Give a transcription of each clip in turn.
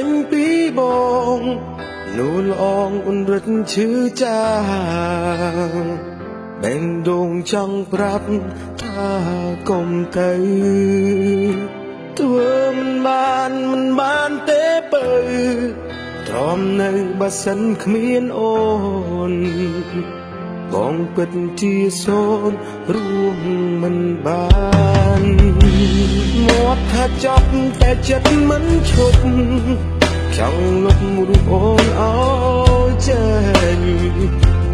ញពីបងនួនអងអ៊ុនរិទ្ធឈឺចាបេងដងចង់ប្រាប់ថាកុំទៅធ្វើមិនបានទេបើទ្រាំនៅបើសិនគ្មានអូនបងពិតជាសូនរួមមិនបានមាត់ថាចប់តែចិត្តមិនឈប់ចង់លុបរូបអូនអោចេញ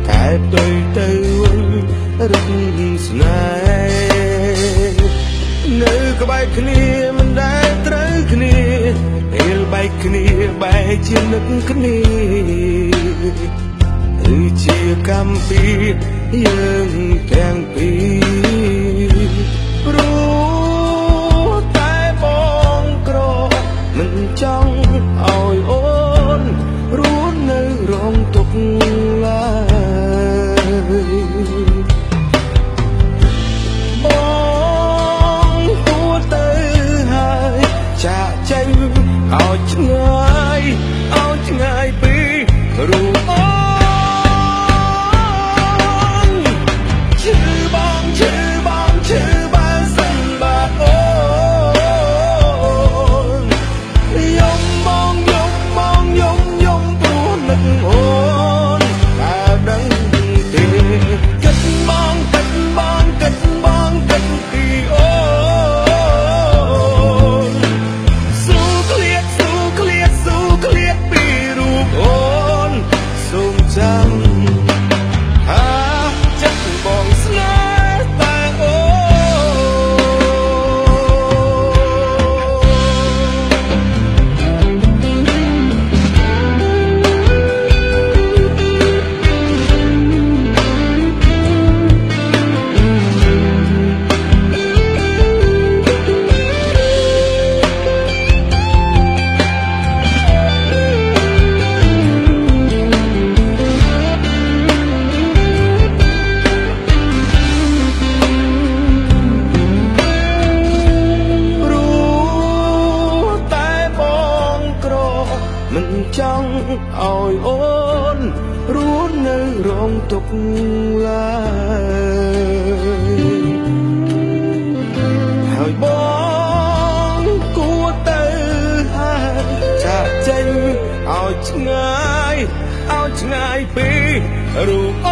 តែផ្ទុយទៅវិញរឹកស្នេហ៍នៅក្បែរគ្នាមិនដែលត្រូវគ្នាពេលបែកគ្នាបែកជានឹកគ្នាគឺជាកម្មពីយើងទាំងពីរព្រោះតែបងក្រមិនចង់ឲ្យអូនរស់នៅរងទុក្ខឡើយបងគួរទៅហើយចាក់ចេញឲ្យឆ្ងាយពីរូបអូនមិនចង់ឲ្យអូនរស់នៅរងទុក្ខឡើយហើយបងគួរទៅហើយចាក់ចេញឲ្យឆ្ងាយពីរូប